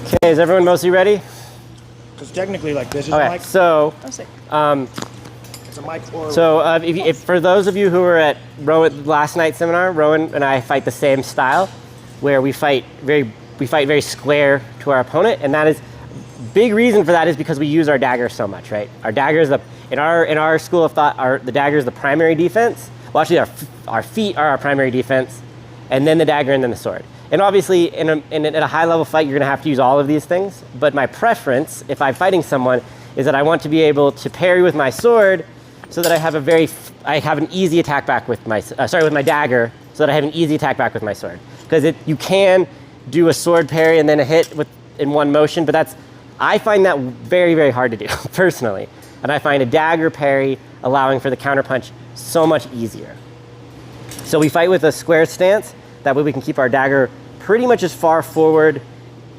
Okay, is everyone mostly ready? Because technically, like, this is Okay, a mic. so it's a mic or... So if for those of you who were at last night's seminar, Rowan and I fight the same style, where we fight very square to our opponent, and that is big reason for that is because we use our dagger so much, right? Our dagger is in our school of thought, the dagger is the primary defense. Well, actually, our feet are our primary defense, and then the dagger, and then the sword. And obviously, in a high level fight, you're going to have to use all of these things. But my preference, if I'm fighting someone, is that I want to be able to parry with my sword, so that I have an easy attack back with my dagger, so that I have an easy attack back with my sword. Because you can do a sword parry and then a hit in one motion, but I find that very, very hard to do personally. And I find a dagger parry allowing for the counterpunch so much easier. So we fight with a square stance. That way we can keep our dagger pretty much as far forward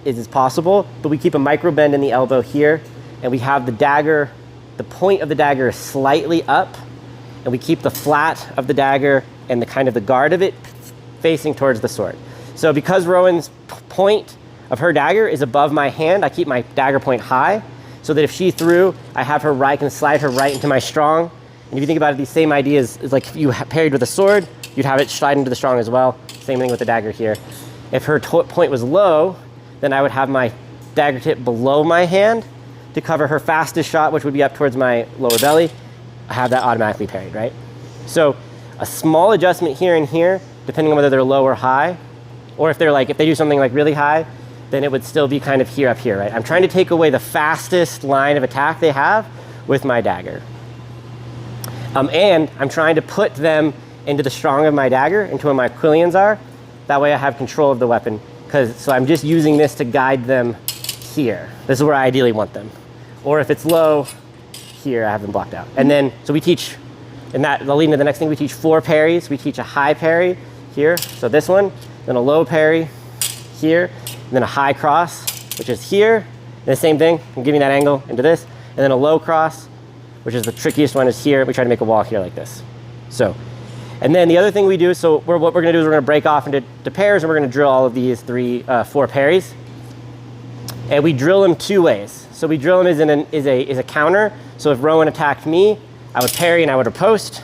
as possible, but we keep a micro bend in the elbow here, and we have the point of the dagger is slightly up, and we keep the flat of the dagger and the guard of it facing towards the sword. So because Rowan's point of her dagger is above my hand, I keep my dagger point high, so that if she threw, I can slide her right into my strong. And if you think about it, these same ideas is like if you parried with a sword, you'd have it slide into the strong as well. Same thing with the dagger here. If her point was low, then I would have my dagger tip below my hand to cover her fastest shot, which would be up towards my lower belly. I have that automatically parried, right? So a small adjustment here and here, depending on whether they're low or high, or if they do something like really high, then it would still be kind of here up here, right? I'm trying to take away the fastest line of attack they have with my dagger. And I'm trying to put them into the strong of my dagger, into where my quillions are. That way I have control of the weapon. So I'm just using this to guide them here. This is where I ideally want them. Or if it's low, here I have them blocked out. And then, so we teach, and that'll lead into the next thing, we teach 4 parries. We teach a high parry here, so this one, then a low parry here, and then a high cross, which is here. And the same thing, I'm giving that angle into this, and then a low cross, which is the trickiest one, is here. We try to make a wall here like this. So, and then the other thing we do, what we're going to do is we're going to break off into pairs, and we're going to drill all of these 4 parries. And we drill them 2 ways. So we drill them as a counter. So if Rowan attacked me, I would parry and I would riposte.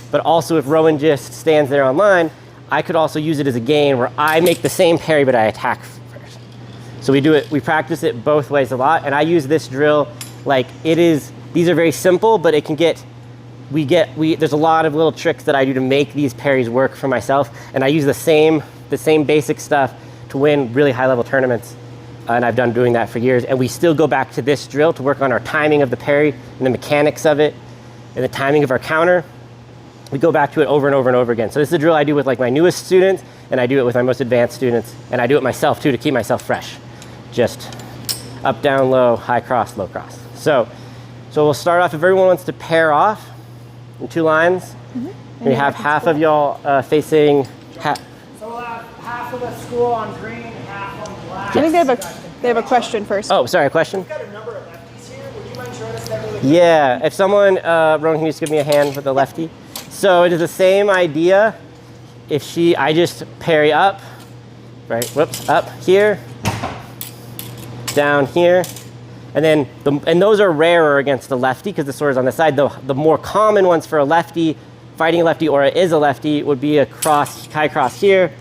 But also if Rowan just stands there on line, I could also use it as a gain where I make the same parry, but I attack first. So we practice it both ways a lot. And I use this drill these are very simple, but it can there's a lot of little tricks that I do to make these parries work for myself, and I use the same basic stuff to win really high level tournaments, and I've done doing that for years. And we still go back to this drill to work on our timing of the parry and the mechanics of it and the timing of our counter. We go back to it over and over and over again. So this is a drill I do with my newest students, and I do it with my most advanced students, and I do it myself too to keep myself fresh. Just up, down, low, high cross, low cross. So we'll start off, if everyone wants to pair off in 2 lines. Mm-hmm. We have half of y'all facing... So we'll have half of the school on green, half on black. Yes. I think they have a question first. Oh, sorry, a question? We've got a number of lefties here. Would you mind showing us that really quick? Yeah, if someone, Rowan, can you just give me a hand with the lefty? So it is the same idea. I just parry up, right, whoops, up here, down here. And then, and those are rarer against the lefty because the sword is on the side. The more common ones for a lefty, fighting a lefty or it is a lefty, would be a high cross here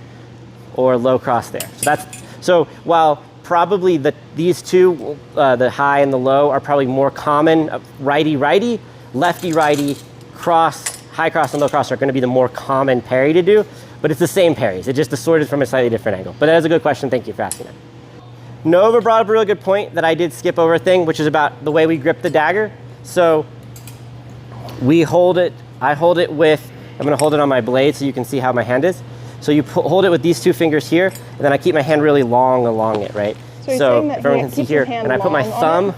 or low cross there. So while probably these two, the high and the low, are probably more common, righty-righty, lefty-righty, high cross and low cross are going to be the more common parry to do, but it's the same parries. It's just the sword is from a slightly different angle. But that is a good question. Thank you for asking it. Nova brought up a really good point that I did skip over a thing, which is about the way we grip the dagger. So I hold it with, I'm going to hold it on my blade so you can see how my hand is. So you hold it with these 2 fingers here, and then I keep my hand really long along it, right? So if everyone can see here, and I put my thumb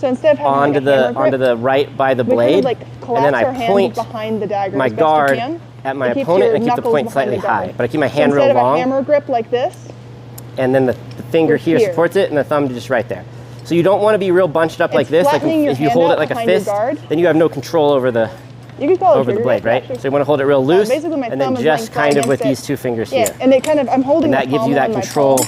onto the right by the blade, and then I point behind the dagger my guard at my opponent and I keep the point slightly high. But I keep my hand real long. Instead of a hammer grip like this, and then the finger here supports it, and the thumb just right there. So you don't want to be real bunched up like this. Like if you hold it like a fist, then you have no control over the blade, right? So you want to hold it real loose, and then just kind of with these 2 fingers here. And I'm holding and that gives you that control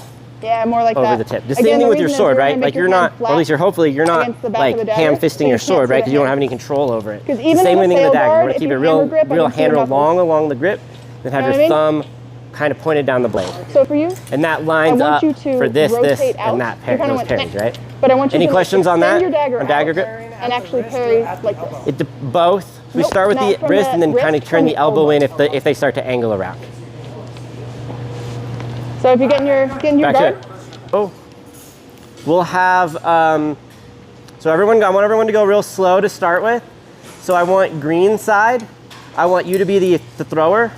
Yeah, more like over that. the tip. The Again, same thing with your reason is sword, we're gonna right? make Like your you're hand not, flat or at least you're hopefully you're not against the back like of the dagger, ham so fisting you your can't sword, see right? the Because you don't hand. have any control over it. 'Cause The even same with a thing with the sail dagger. You guard, want to if keep you it real, hammer grip, I real can see your handle knuckles. long along the grip, then have You know your what I mean? thumb kind of pointed down the blade. So for you, And that I lines want up you to for this, rotate out. and that You pair, kinda those went parries, meh. right? But I want you Any to questions on extend that? your dagger On dagger out grip? and actually parry like this. Both. We Nope, start with not the from wrist the and then kind of wrist, turn from the the elbow in elbow. if they start to angle around. So if you're getting your Back to guard, it. Oh. We'll have, so I want everyone to go real slow to start with. So I want green side. I want you to be the thrower,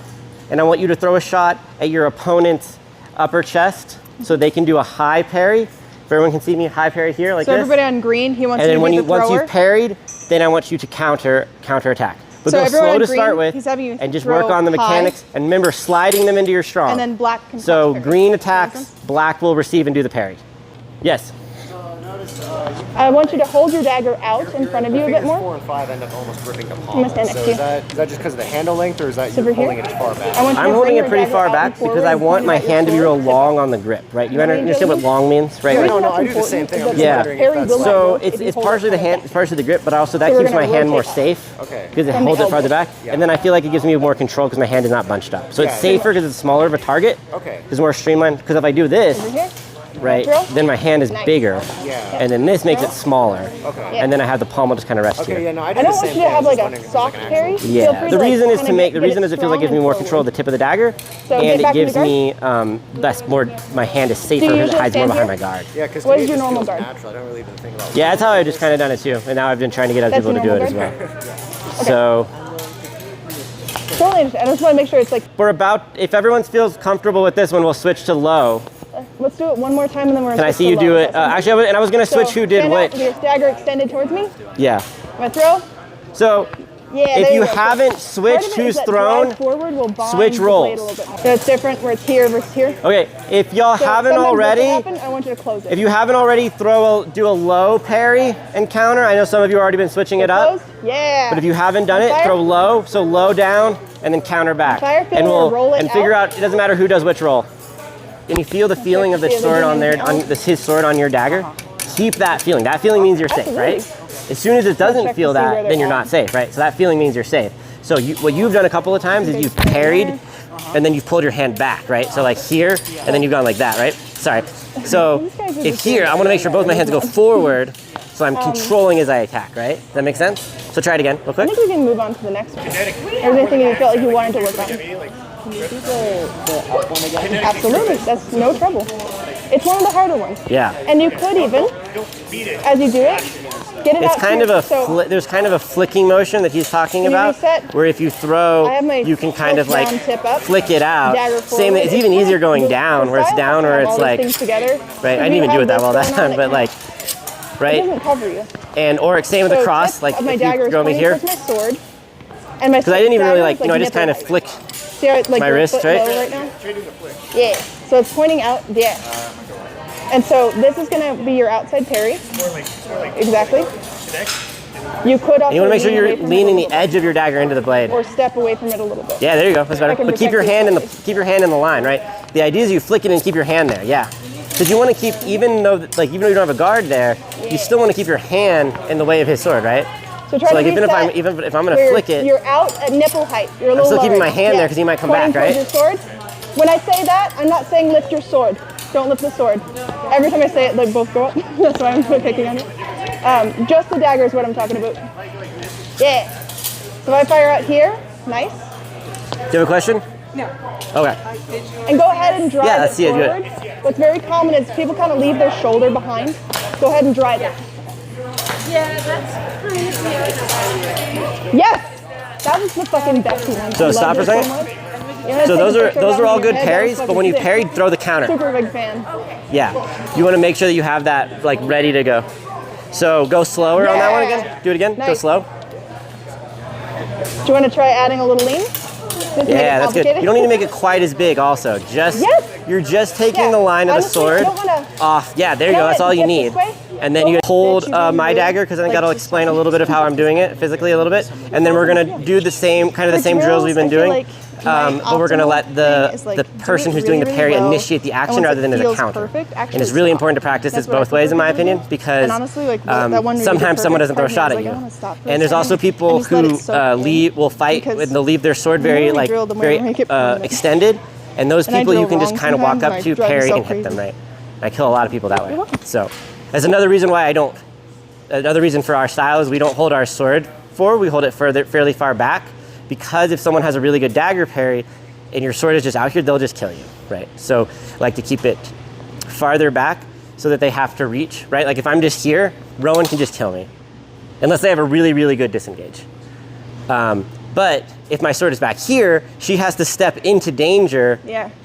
and I want you to throw a shot at your opponent's upper chest so they can do a high parry. If everyone can see me, high parry here like so this. everybody on green, he wants And you then to be the once thrower. you've parried, then I want you to counter attack. But So go everyone slow on to green, start with, he's having you and just throw work on the high. mechanics. And remember, sliding them into your strong. And then black can So cross parry. green Does that make attacks, sense? black will receive and do the parry. Yes. I want you to hold your dagger out in front of you a bit Fingers more. 4 and 5 end up almost gripping the I'm palm. gonna stand next So to is you. that just because of the handle length, or is that So you're over here? pulling it as far back? I want you I'm to holding bring it your pretty dagger far out back and forward because I and want point my at your hand to be real sword. long on the grip, right? You Know what I understand what mean? long means, right? Yeah, no, What's I do the same important thing. is I'm that just Yeah. wondering parry if that's will like, let So go if it's you hold partially it the from hand, back. it's partially the grip, but also that So we're keeps my gonna hand more rotate safe Okay. because it From the holds it farther elbow. back, and then I feel like it gives me more control because my hand is not bunched up. So it's Yeah. safer because it's smaller of a target. Okay. It's more streamlined. Because if I do this, Over here. right, Throw. then my hand is Nice. bigger, Yeah. and then this makes it smaller, Okay. and then I have the palm will just kind of rest Okay, here. yeah, no, I do I the don't same want you thing. to I have was like just a wondering if it's soft like an parry. actual- Feel Yeah, free the to, like, reason is to kinda make the get reason is it feels like it gives me strong more and control of the tip of the dagger, So and get it back in gives your me less more. My hand is safer you because it usually hides more stand behind my here? guard. Yeah, because What is it your just normal feels guard? natural. I don't really even think about Yeah, that's how I've just kind of done it too, and now I've been trying to get other That's people to your do it as normal well. guard? So Totally understand. I just want to make sure it's like, we're about. If everyone feels comfortable with this one, we'll switch to low. let's do it one more time and then we're Can gonna I switch see you to do low. it? Actually, I was gonna switch So, who did stand out which. with your dagger extended towards me. Yeah. I'm gonna throw. So Yeah, if there you go. haven't Part switched of it is who's that thrown, drive forward will bind switch the blade rolls. a little bit more. So it's different where it's here versus here. okay. If y'all So haven't sometimes this will already, happen, I want you to close it. if you haven't already, do a low parry and counter. I know some of you have already been switching it up. Closed? Yeah. But if you haven't done it, Fire? throw low. So low down and then counter back. Fire, feel and it, we'll roll it and figure out. out. It doesn't matter who does which roll. Can you feel the feeling of the see if sword they're on doing there, anything on this his sword on your dagger? Keep that feeling. That feeling means you're safe, Absolutely. right? As soon as it doesn't check to feel see where that, they're then you're at. not safe, right? So that feeling means you're safe. So what you've done a couple of times is you've parried, and then you've pulled your hand back, right? So like here, and then you've gone like that, right? Sorry. So These guys are if just here, doing I want to make sure both my hands go forward, so I'm Um, controlling as I attack, right? Does that make sense? So try it again, real I quick. think we can move on to the next one. Or is there anything you felt like you wanted to work on? Absolutely, that's no trouble. It's one of the harder ones. Yeah. And you could even, as you do it, get it It's out kind here. of a So there's kind of a flicking motion that he's talking Can you about, reset? where if you throw, I have my you can kind of foot like down, tip up, flick it out. dagger Same, forward. it's even kind easier of going the down, where it's style down, to where have it's all these like, things together. right? I If didn't you even do have it that this well going that on, time, it but kind like, of right? doesn't cover you. And or same with the So cross, tip like of my if dagger you is throw me pointing here, towards my sword, and my because I didn't even really dagger like, is, I just nipple kind of height. flick. See how it, like my your wrist, foot right? low right now? Yeah. So it's pointing out, yeah. And so this is gonna be your outside parry. Exactly. You could also And you want to make sure lean you're away from it a leaning the little edge of your dagger into the blade. bit, or step away from it a little bit. Yeah, there you go. That's better. I can But keep your protect hand in the your line, right? The idea is you flick it and keep your hand there. Yeah, because you want to keep even though you don't have a guard there, you still want to keep your hand in the way of his sword, right? So try So to like even reset if I'm gonna where flick it, you're out at nipple height. You're a little still keeping lower. my hand there 'cause he might come Pointing back, towards your sword. When I say that, I'm not saying lift your sword. Don't lift the sword. Every time I say it, they both go up. That's why I'm picking on you. Just the dagger is what I'm talking about. Yeah. So if I fire out here, nice. do you have a question? No. Okay. And go ahead and drive Yeah, it let's see it, do it. forward. What's very common is people kind of leave their shoulder behind. Go ahead and drive it. Yeah, that's pretty easy. Yes! That was the fucking best one. So I stop love for a this second. so much. You wanna So take those a are picture those of are all it on your good head? parries, That but was when you sick. parry, throw the counter. Super big fan. Yeah. You want to make sure that you have that like ready to go. So go slower on that one Yeah. again. Do it again. Go Nice. slow. Do you want to try adding a little lean? Just to make it Yeah, that's good. complicated? You don't need to make it quite as big also. Just Yes. you're just taking Yeah. the line of the Honestly, I sword don't wanna- off. Yeah, there you Can go. I That's all you dip need. this way? And then Go you ahead. hold Did you my really dagger because I think like that'll to explain a stop? little bit of how I'm doing it physically a little bit. And then we're gonna do the same kind of the For same drills drills, we've been I feel doing. like but we're going to let the person who's doing the parry well, initiate the action once rather it than as a feels counter. perfect, And actually it's really stop. important to practice That's this what I both ways, in my prefer to do. opinion, because And honestly, like, that one where you sometimes did someone perfect, doesn't throw a part shot of at me you. was like, I wanna stop for a And there's also second people and just let who it soak in, will fight because and they'll leave their sword the more very we like drill, the more very we make it permanent. extended. And those And I people you drill can just wrong kind of walk sometimes, up and to, I drive parry, myself and hit them, crazy. right? I kill a lot of people that way. So that's another reason why I don't. Another reason for our style is we don't hold our sword forward. We hold it fairly far back, because if someone has a really good dagger parry and your sword is just out here, they'll just kill you, right? So I like to keep it farther back so that they have to reach, right? Like if I'm just here, Rowan can just kill me, unless they have a really, really good disengage. But if my sword is back here, she has to step into danger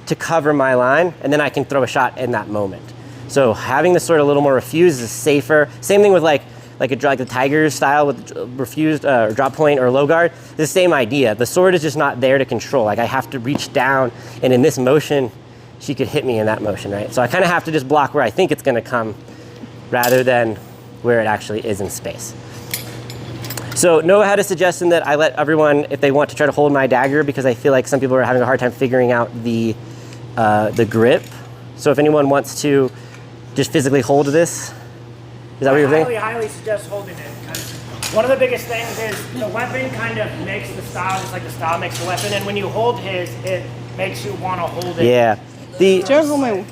to cover my line, and then I can throw a shot in that moment. So having the sword a little more refused is safer. Same thing with like the tiger style with refused or drop point or low guard. The same idea. The sword is just not there to control. Like I have to reach down, and in this motion, she could hit me in that motion, right? So I kind of have to just block where I think it's going to come, rather than where it actually is in space. So Noah had a suggestion that I let everyone, if they want to try to hold my dagger, because I feel like some people are having a hard time figuring out the grip. So if anyone wants to just physically hold this, is that what you're saying? I highly suggest holding it. Because one of the biggest things is the weapon kind of makes the style, just like the style makes the weapon. And when you hold his, it makes you want to hold it. Yeah. Do you want to hold my...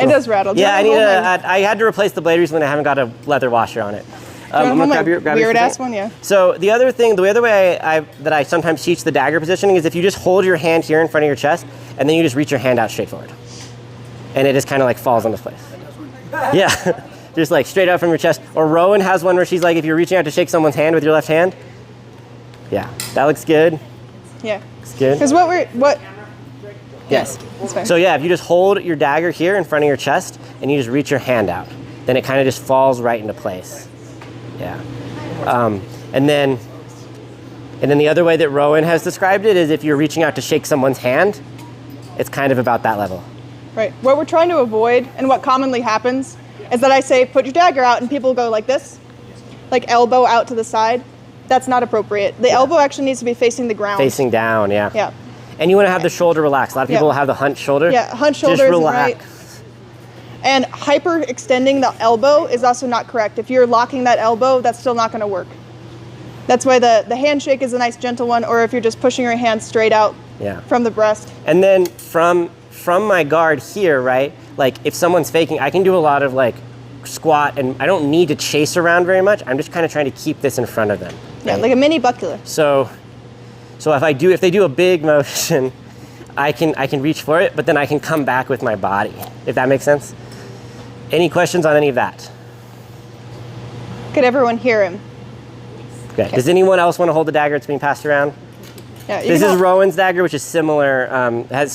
It does rattle. Yeah, I had to replace the blade recently. I haven't got a leather washer on it. I'm gonna grab your weird ass one, yeah. So the other way that I sometimes teach the dagger positioning is if you just hold your hand here in front of your chest, and then you just reach your hand out straight forward, and it just kind of like falls into place. Yeah, just like straight out from your chest. Or Rowan has one where she's like, if you're reaching out to shake someone's hand with your left hand. Yeah, that looks good. Yeah. Looks good. Because what? Yes. That's fine. So yeah, if you just hold your dagger here in front of your chest and you just reach your hand out, then it kind of just falls right into place. Yeah. And then the other way that Rowan has described it is if you're reaching out to shake someone's hand, it's kind of about that level. Right. What we're trying to avoid, and what commonly happens, is that I say, put your dagger out, and people go like this, like elbow out to the side. That's not appropriate. The elbow actually needs to be facing the ground. Facing down, yeah. Yeah. And you want to have the shoulder relaxed. A lot of people will have the hunched shoulder. Yeah, hunched shoulder Just isn't relax. right. And hyper-extending the elbow is also not correct. If you're locking that elbow, that's still not going to work. That's why the handshake is a nice gentle one, or if you're just pushing your hand straight out from the breast. And then from my guard here, right, like if someone's faking, I can do a lot of like squat, and I don't need to chase around very much. I'm just kind of trying to keep this in front of them. Right? Yeah, like a mini buckler. So if they do a big motion, I can reach for it, but then I can come back with my body, if that makes sense. Any questions on any of that? Could everyone hear him? Okay. Does anyone else want to hold the dagger that's being passed around? Yeah, This is Rowan's dagger, which is similar.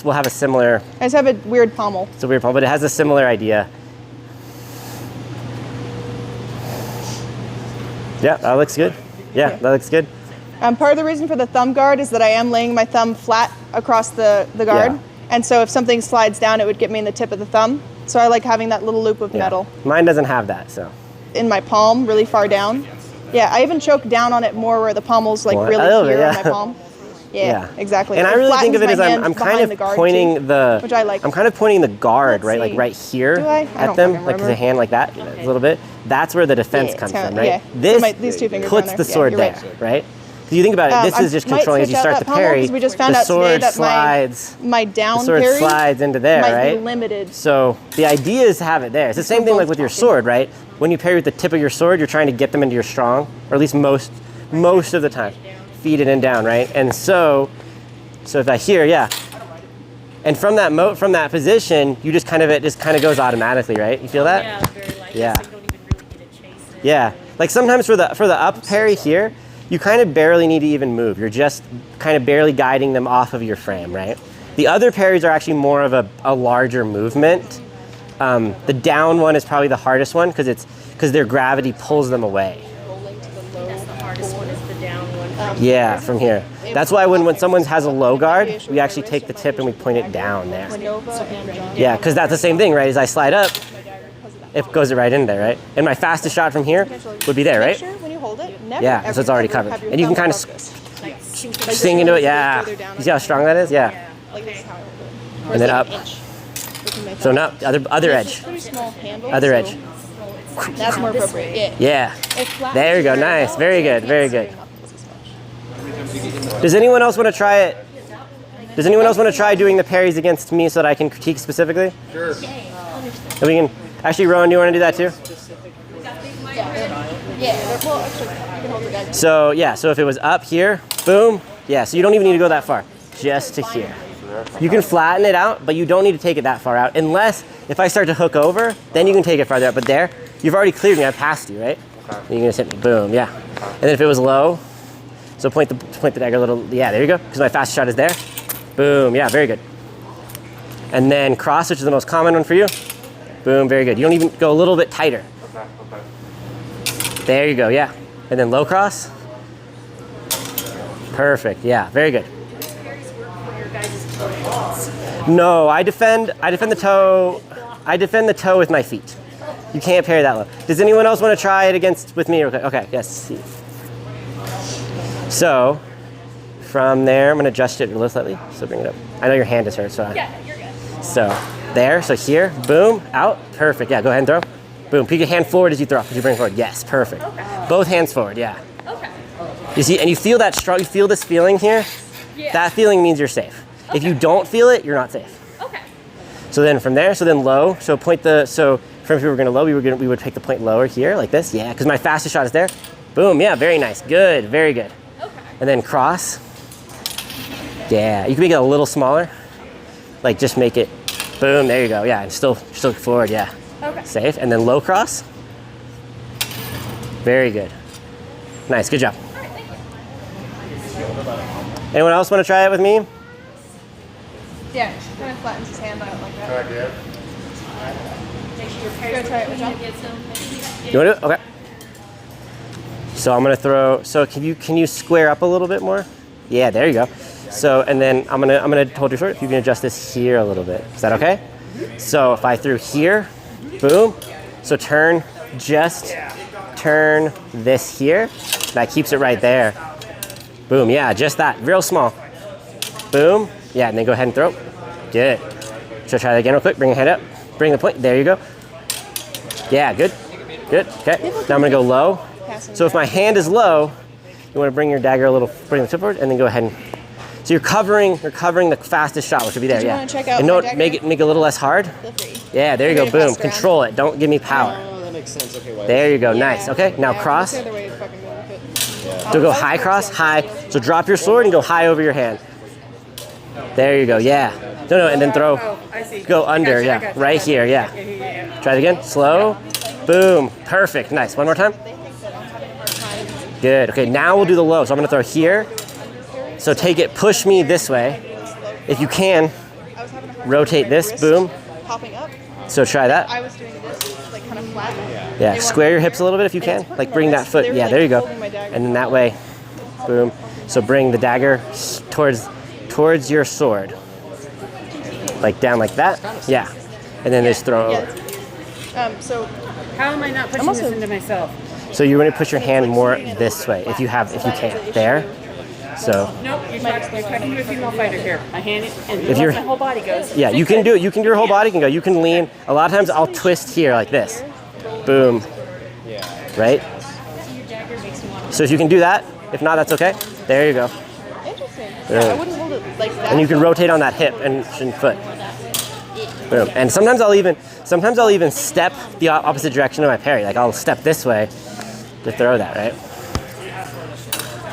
Will have a similar. I just have a weird pommel. It's a weird pommel, but it has a similar idea. Yeah, that looks good. Yeah, that looks good. Part of the reason for the thumb guard is that I am laying my thumb flat across the guard. Yeah. And so if something slides down, it would get me in the tip of the thumb. So I like having that little loop of metal Mine doesn't have that, so. in my palm, really far down. Yeah, I even choke down on it more where the pommel's like really here on my palm. Yeah, exactly. And It I really think of it flattens as my I'm hand kind behind of the guard pointing too, which I like. I'm kind of pointing the guard, Let's right, like see. right here Do I at don't them, fucking like with a remember. hand like that, a little bit. That's where the defense comes kinda- from, right? yeah. So This these two fingers puts down the there. sword Yeah, there, you're right? If you think about it, this I is just might controlling as you switch out start that to pommel, parry. 'cause we just found The out today sword that slides. my down The sword parry slides into there, might right? be limited. So the idea is to have it there. It's the same thing like with your sword, right? When you parry with the tip of your sword, you're trying to get them into your strong, or at least most of the time. Feed it in down, right? And so if I hear, and from that position, you just it just kind of goes automatically, right? You feel that? Yeah, very light. Yeah. So you don't even really get a chase it. Yeah. Like sometimes for the up parry here, you kind of barely need to even move. You're just kind of barely guiding them off of your frame, right? The other parries are actually more of a larger movement. The down one is probably the hardest one because their gravity pulls them away. That's the hardest one, is the down one. Yeah, from here. That's why when someone has a low guard, we actually take the tip and we point it down there. Yeah, because that's the same thing, right? As I slide up, it goes right in there, right? And my fastest shot from here would be there, right? Make sure when you hold it, never, Yeah, ever, so it's already ever covered. have your And you can thumb kind above this. of, Like Sink into it, yeah. further down You see how strong that is? Yeah. Like this is how I hold it. And then up. An inch. We can make So that. now, other It's edge. a pretty small handle. Other so edge. That's more appropriate. Yeah. Yeah. It's flat. There you go, nice. Very good, very good. Does anyone else want to try it? Does anyone else want to try doing the parries against me so that I can critique specifically? Sure. And we can, actually, Rowan, do you want to do that too? Yeah. Well, actually, you can hold the guy. So yeah, so if it was up here, boom, yeah, so you don't even need to go that far, just to here. You can flatten it out, but you don't need to take it that far out, unless if I start to hook over, then you can take it farther out, but there, you've already cleared me, I passed you, right? Okay. And you can just hit me, boom, yeah. And then if it was low, so point the dagger a little, yeah, there you go, because my fast shot is there. Boom, yeah, very good. And then cross, which is the most common one for you. Boom, very good. You don't even go a little bit tighter. Okay, okay. There you go, yeah. And then low cross. Perfect, yeah, very good. No, I defend the toe. I defend the toe with my feet. You can't parry that low. Does anyone else want to try it with me? Okay, yes. So, from there, I'm gonna adjust it really slightly. So bring it up. I know your hand is hurt, so. Yeah, you're good. So, there, so here, boom, out, perfect. Yeah, go ahead and throw. Boom, peek your hand forward as you throw, as you bring it forward. Yes, perfect. Okay. Both hands forward, yeah. Okay. You see, and you feel that strong, you feel this feeling here? Yeah. That feeling means you're safe. If you don't feel it, you're not safe. Okay. So then from there, so then low, so point the, so from if we were gonna low, we would take the point lower here, like this, yeah, because my fastest shot is there. Boom, yeah, very nice, good, very good. Okay. And then cross. Yeah, you can make it a little smaller. Like just make it, boom, there you go, yeah, and still forward, yeah. Okay. Safe, and then low cross. Very good. Nice, good job. All right, thank you. Anyone else want to try it with me? Yeah, kind of flattens his hand out like that. Good idea. Make sure your Go parents try it with John. get some. You want to do it? Okay. So I'm gonna throw. So can you square up a little bit more? Yeah, there you go. So and then I'm gonna hold your sword. You can adjust this here a little bit. Is that okay? So if I threw here, boom. So turn this here. That keeps it right there. Boom. Yeah, just that. Real small. Boom. Yeah, and then go ahead and throw. Good. So try that again real quick. Bring your hand up. Bring the point. There you go. Yeah, good. Good. Okay. Now I'm gonna go low. So if my hand is low, you want to bring your dagger a little, bring the tip forward, and then go ahead and. So you're covering the fastest shot, which would be there. Did you Yeah. wanna check out and my no, dagger? make it a little less hard. The three. Yeah, there you go. Okay, Boom. pass around. Control it. Don't give me power. Oh, that makes sense. Okay, wait. There you go. Yeah. Nice. Okay. Now Yeah, cross. that's the other way to fucking go with it. So go high cross, high. So drop your sword and go high over your hand. There you go. Yeah. No, and then throw. Oh, I see. Go under. Yeah. Right here. Yeah. Try it again. Slow. Boom. Perfect. Nice. One more time. Good. Okay. Now we'll do the low. So I'm gonna throw here. So take it. Push me this way. If you can, I was having a hard rotate time with my this. wrist Boom. Popping up. So try that. I was doing this, like kind of flat. Yeah, They square want your me hips a here, little bit if you and can. it's hurting Like my bring that wrist. foot. They were, Yeah, like, there you go. holding my dagger. And then that way, boom. So bring the dagger towards your sword. Like down like that. Yeah. And then just throw over. So How am I not pushing also- this into myself? So you want to push your hand more this way if you can. There. So Nope, you're talking to a female fighter here. My hand and If you're- my whole body goes. yeah, you can do it. You can. Your whole body can go. You can lean. A lot of times I'll twist here like this. Boom. Right. So if you can do that, if not, that's okay. There you go. interesting. Yeah. Yeah, I wouldn't hold it like that. And you can rotate on that hip and foot. Boom. And sometimes I'll even step the opposite direction of my parry. Like I'll step this way to throw that, right?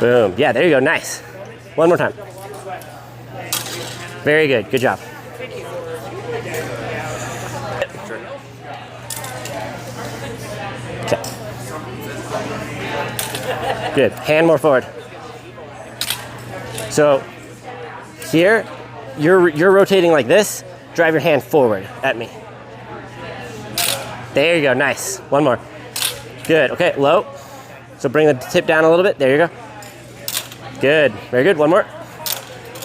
Boom. Yeah, there you go. Nice. One more time. Very good. Good job. Okay. Good. Hand more forward. So here, you're rotating like this. Drive your hand forward at me. There you go. Nice. One more. Good. Okay. Low. So bring the tip down a little bit. There you go. Good. Very good. One more.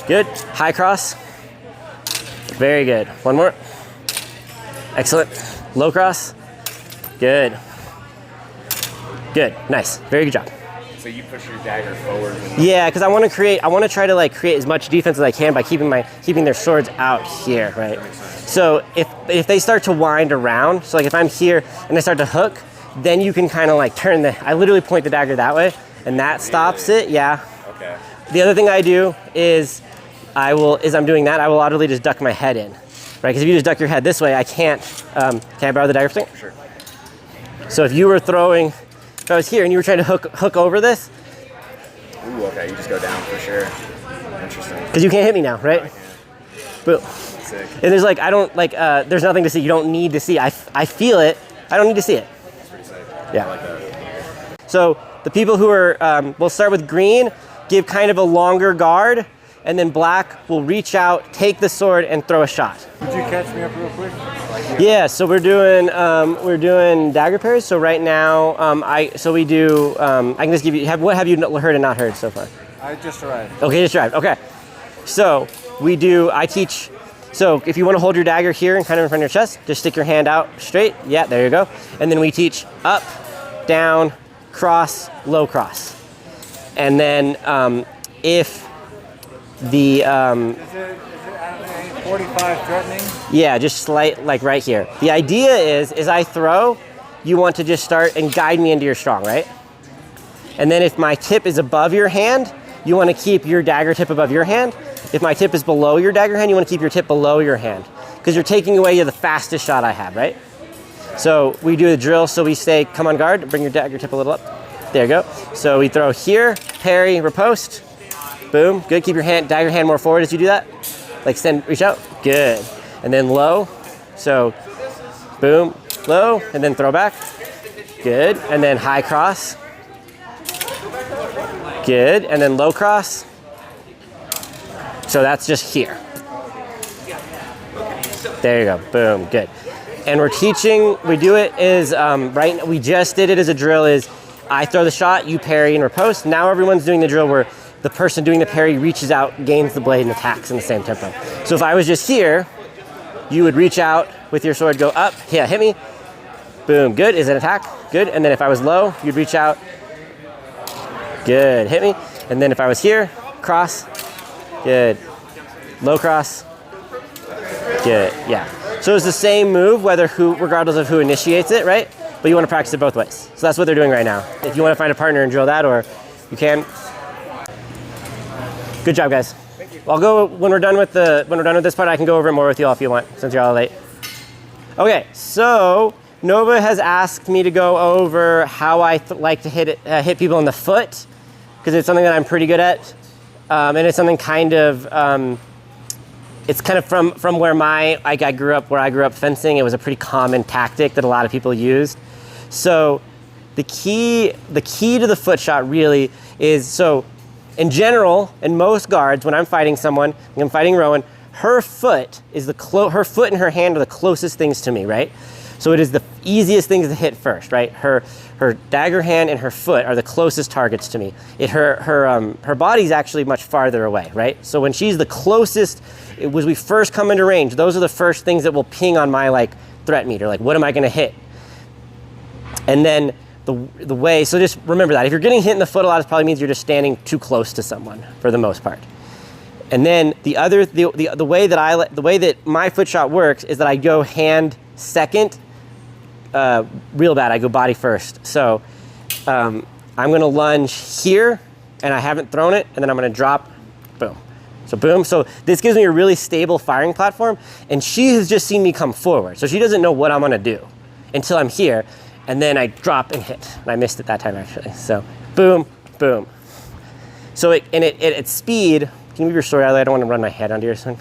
Good. High cross. Very good. One more. Excellent. Low cross. Good. Good. Nice. Very good job. So you push your dagger forward. And Yeah, because I want to try to like create as much defense as I can by keeping their swords out here, right? So if they start to wind around, so like if I'm here and they start to hook, then you can kind of like I literally point the dagger that way, and that stops it. Yeah. okay. The other thing I do is I'm doing that, I will utterly just duck my head in, right? Because if you just duck your head this way, I can't. Can I borrow the dagger thing? Sure. So if you were throwing, if I was here and you were trying to hook over this, Ooh, okay. You just go down for sure. Interesting. because you can't hit me now, right? Boom. Sick. And there's like, I don't like, there's nothing to see. You don't need to see. I feel it. I don't need to see it. That's pretty sick. Yeah. I like that. So the people who are, we'll start with green, give kind of a longer guard, and then black will reach out, take the sword, and throw a shot. Could you catch me up real quick? Yeah, so we're doing dagger parries. So right now, I can just give you, what have you heard and not heard so far? I just arrived. Okay, just drive. Okay. So I teach, so if you want to hold your dagger here and kind of in front of your chest, just stick your hand out straight. Yeah, there you go. And then we teach up, down, cross, low cross. And then if the, Is it 45 threatening? yeah, just slight, like right here. The idea is I throw, you want to just start and guide me into your strong, right? And then if my tip is above your hand, you want to keep your dagger tip above your hand. If my tip is below your dagger hand, you want to keep your tip below your hand, because you're taking away the fastest shot I have, right? So we do the drill, so we say, come on guard, bring your dagger tip a little up. There you go. So we throw here, parry, riposte, boom, good. Keep your dagger hand more forward as you do that. Like reach out, good. And then low, so boom, low, and then throw back, good. And then high cross, good. And then low cross. So that's just here. There you go, boom, good. And we're teaching, we do it is, we just did it as a drill is, I throw the shot, you parry and riposte. Now everyone's doing the drill where the person doing the parry reaches out, gains the blade, and attacks in the same tempo. So if I was just here, you would reach out with your sword, go up, yeah, hit me, boom, good, is an attack, good. And then if I was low, you'd reach out, good, hit me. And then if I was here, cross, good, low cross, good, yeah. So it's the same move, regardless of who initiates it, right? But you want to practice it both ways. So that's what they're doing right now. If you want to find a partner and drill that, or you can. Good job, guys. Thank you. I'll go when we're done with this part. I can go over it more with you all if you want, since you're all late. Okay, so Nova has asked me to go over how I like to hit people in the foot, because it's something that I'm pretty good at, and it's something kind of. It's kind of from where I grew up fencing. It was a pretty common tactic that a lot of people used. So the key to the foot shot really is, so in general, in most guards, when I'm fighting someone, when I'm fighting Rowan, her foot and her hand are the closest things to me, right? So it is the easiest things to hit first, right? Her dagger hand and her foot are the closest targets to me. Her body's actually much farther away, right? So when she's the closest, when we first come into range, those are the first things that will ping on my like threat meter, like what am I gonna hit? And then the way, so just remember that. If you're getting hit in the foot a lot, it probably means you're just standing too close to someone for the most part. And then the way that my foot shot works is that I go hand second, real bad, I go body first. So I'm gonna lunge here, and I haven't thrown it, and then I'm gonna drop, boom. So boom, so this gives me a really stable firing platform, and she has just seen me come forward, so she doesn't know what I'm gonna do until I'm here, and then I drop and hit. And I missed it that time actually, so boom, boom. So at speed, can you move your sword out of the way? I don't wanna run my head onto your thing.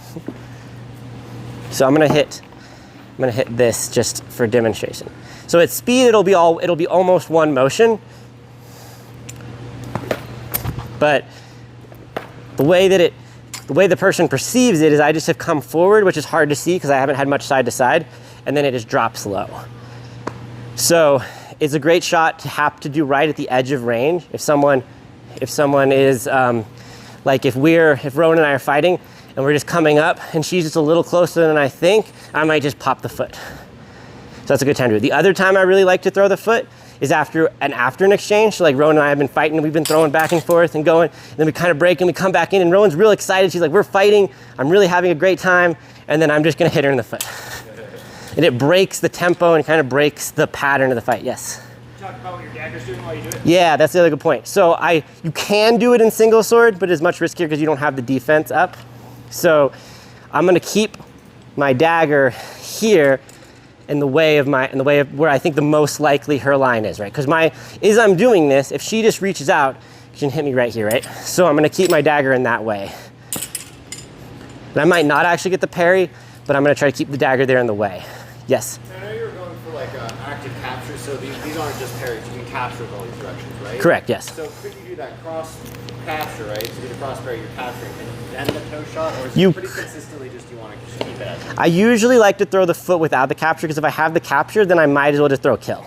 So I'm gonna hit this just for demonstration. So at speed, it'll be almost one motion, but the way the person perceives it is I just have come forward, which is hard to see because I haven't had much side to side, and then it just drops low. So it's a great shot to have to do right at the edge of range. If someone is like if Rowan and I are fighting and we're just coming up and she's just a little closer than I think, I might just pop the foot. So that's a good time to do it. The other time I really like to throw the foot is after an exchange. So like Rowan and I have been fighting, and we've been throwing back and forth and going, and then we kind of break and we come back in, and Rowan's real excited. She's like, we're fighting, I'm really having a great time, and then I'm just gonna hit her in the foot. And it breaks the tempo and kind of breaks the pattern of the fight, yes. Talk about what your dagger's doing while you do it. Yeah, that's the other good point. So you can do it in single sword, but it's much riskier because you don't have the defense up. So I'm gonna keep my dagger here in the way of where I think the most likely her line is, right? Because as I'm doing this, if she just reaches out, she can hit me right here, right? So I'm gonna keep my dagger in that way. And I might not actually get the parry, but I'm gonna try to keep the dagger there in the way. Yes? I know you were going for like active capture, so these aren't just parries, you can capture with all these directions, right? Correct, yes. So could you do that cross capture, right? So you do the cross parry, you're capturing, and then the toe shot, or is You- it pretty consistently just you want to just keep it as I usually like to throw the foot without the capture, because if I have the capture, then I might as well just throw a kill,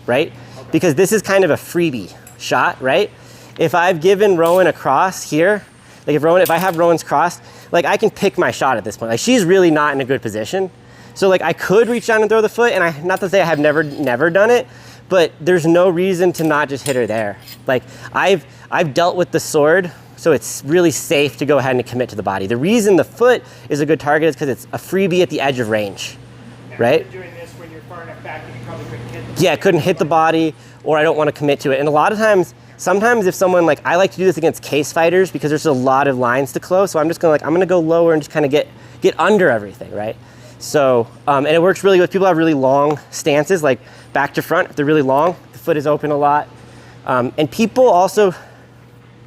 right? Okay. Because this is kind of a freebie shot, right? If I've given Rowan a cross here, like if I have Rowan's crossed, like I can pick my shot at this point. Like she's really not in a good position. So like I could reach down and throw the foot, and not to say I have never done it, but there's no reason to not just hit her there. Like I've dealt with the sword, so it's really safe to go ahead and commit to the body. The reason the foot is a good target is because it's a freebie at the edge of range, right? You're doing this when you're far enough back that you probably couldn't hit the Yeah, couldn't hit the body, or I don't want to commit to it. And a lot of times, sometimes if someone I like to do this against case fighters because there's a lot of lines to close. So I'm just gonna I'm gonna go lower and just kind of get under everything, right? So, and it works really good. People have really long stances, like back to front. If they're really long, the foot is open a lot. And people also,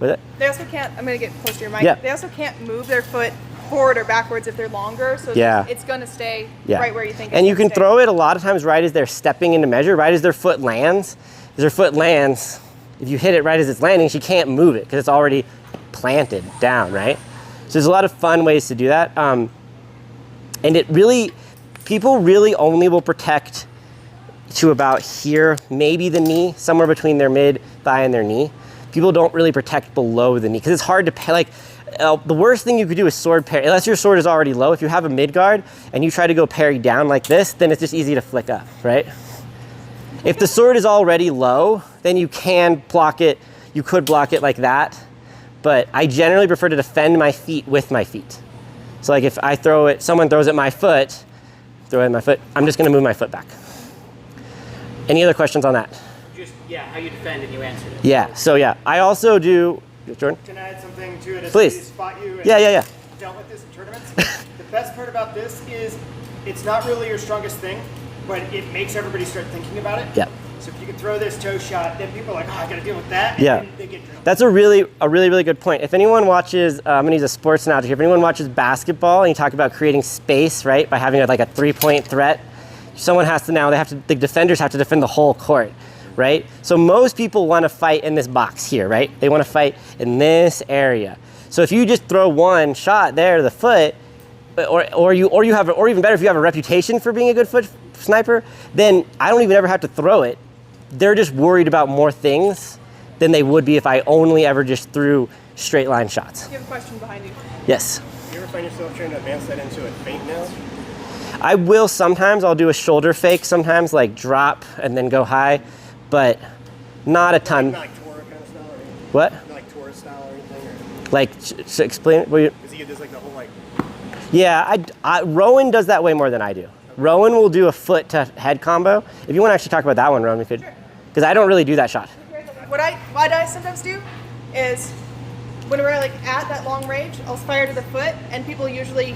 with it? They also can't, I'm going to get close to your mic. Yeah. They also can't move their foot forward or backwards if they're longer. So Yeah. it's going to stay Yeah. right where you think And it's you can gonna stay. throw it a lot of times right as they're stepping into measure, right as their foot lands. As their foot lands, if you hit it right as it's landing, she can't move it because it's already planted down, right? So there's a lot of fun ways to do that. And people really only will protect to about here, maybe the knee, somewhere between their mid thigh and their knee. People don't really protect below the knee because it's hard to, the worst thing you could do is sword parry, unless your sword is already low. If you have a mid guard and you try to go parry down like this, then it's just easy to flick up, right? If the sword is already low, then you can block it. You could block it like that, but I generally prefer to defend my feet with my feet. So like if I throw it, someone throws at my foot, I'm just gonna move my foot back. Any other questions on that? Just, how you defend and you answer it. Yeah, so yeah, I also do, Jordan? Can I add something to it as Please. we spot you? And Yeah. Dealt with this in tournaments. The best part about this is it's not really your strongest thing, but it makes everybody start thinking about it. Yeah. So if you can throw this toe shot, then people are like, I gotta deal with that. And Yeah. then they get drilled. That's a really good point. If anyone watches, I'm gonna use a sports analogy here. If anyone watches basketball and you talk about creating space, right, by having a 3-point threat, the defenders have to defend the whole court, right? So most people wanna fight in this box here, right? They wanna fight in this area. So if you just throw one shot there to the foot, or even better, if you have a reputation for being a good foot sniper, then I don't even ever have to throw it. They're just worried about more things than they would be if I only ever just threw straight line shots. You have a question behind you. Yes. Do you ever find yourself trying to advance that into a feint now? I will sometimes. I'll do a shoulder fake sometimes, like drop and then go high, but not a ton. Not like Tora kind of style or anything? What? Not like Tora style or anything? Or Like, explain what you... does he just like the whole Yeah, Rowan does that way more than I do. Rowan will do a foot to head combo. If you want to actually talk about that one, Rowan, we could. Because I don't really do that shot. What I sometimes do is when we're at that long range, I'll fire to the foot, and people usually,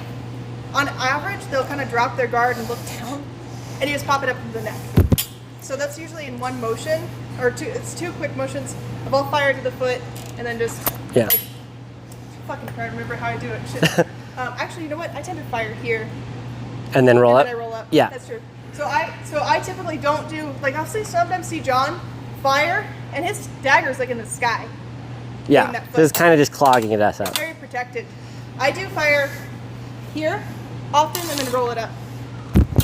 on average, they'll kind of drop their guard and look down, and you just pop it up into the neck. So that's usually in one motion, or two. It's two quick motions of I'll fire to the foot, and then just fucking try to remember how I do it. Shit. Actually, you know what? I tend to fire here. And then roll and up? then I roll up. Yeah. That's true. So I typically don't do, I'll sometimes see John fire, and his dagger's in the sky. Yeah, that so it's foot. kind of just clogging it us up. Very protected. I do fire here often and then roll it up.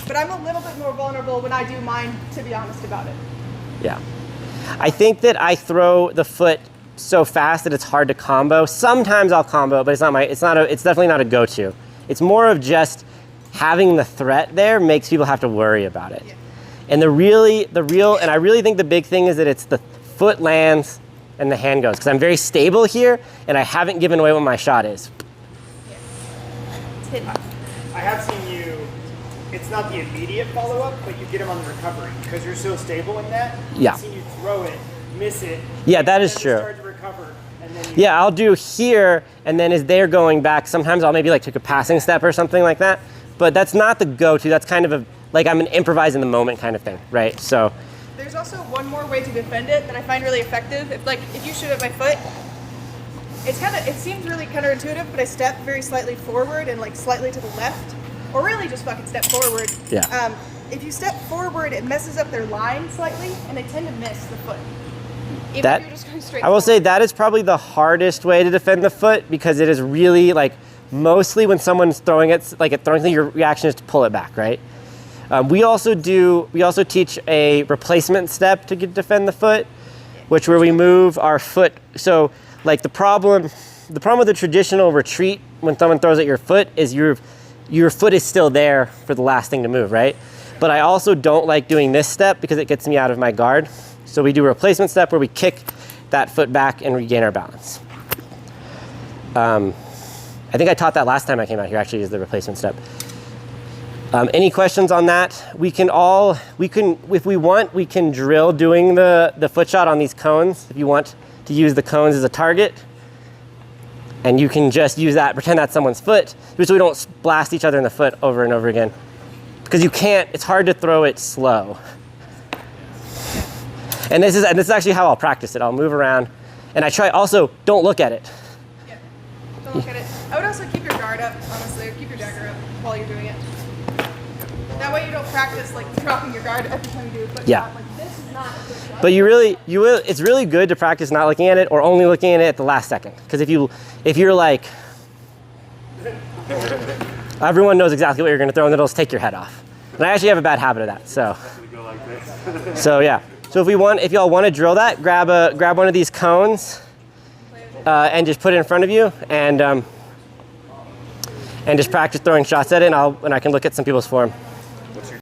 But I'm a little bit more vulnerable when I do mine, to be honest about it. Yeah. I think that I throw the foot so fast that it's hard to combo. Sometimes I'll combo, but it's definitely not a go-to. It's more of just having the threat there makes people have to worry about it. Yeah. And and I really think the big thing is that it's the foot lands and the hand goes, because I'm very stable here and I haven't given away what my shot is. It's hidden. I have seen you, it's not the immediate follow-up, but you get them on the recovery because you're so stable in that. Yeah. I've seen you throw it, miss it. Yeah, that is and true. Start to recover, and then Yeah, I'll do here, and then as they're going back, sometimes I'll maybe like take a passing step or something like that. But that's not the go-to. That's kind of like I'm an improvise in the moment kind of thing, right? So There's also one more way to defend it that I find really effective. If you shoot at my foot, it seems really counterintuitive, but I step very slightly forward and like slightly to the left, or really just fucking step forward. Yeah. If you step forward, it messes up their line slightly, and they tend to miss the foot. Even that if you're just going straight I will say forward. that is probably the hardest way to defend the foot, because it is really like mostly when someone's throwing it, like at throwing, your reaction is to pull it back, right? We also teach a replacement step to defend the foot, which where we move our foot. So like the problem with the traditional retreat when someone throws at your foot is your foot is still there for the last thing to move, right? But I also don't like doing this step because it gets me out of my guard. So we do a replacement step where we kick that foot back and regain our balance. I think I taught that last time I came out here, actually, is the replacement step. Any questions on that? If we want, we can drill doing the foot shot on these cones. If you want to use the cones as a target, and you can just use that, pretend that's someone's foot, just so we don't blast each other in the foot over and over again. Because it's hard to throw it slow. And this is actually how I'll practice it. I'll move around, and I try also, don't look at it. Yeah. Don't look at it. I would also keep your guard up, honestly, or keep your dagger up while you're doing it. That way you don't practice like dropping your guard every time you do a foot Yeah. shot. Like this is not a foot shot. But it's really good to practice not looking at it or only looking at it at the last second. Because if you're like, everyone knows exactly what you're gonna throw and it'll just take your head off. And I actually have a bad habit of that, so. So yeah. So if y'all want to drill that, grab one of these cones and just put it in front of you and just practice throwing shots at it, and I can look at some people's form.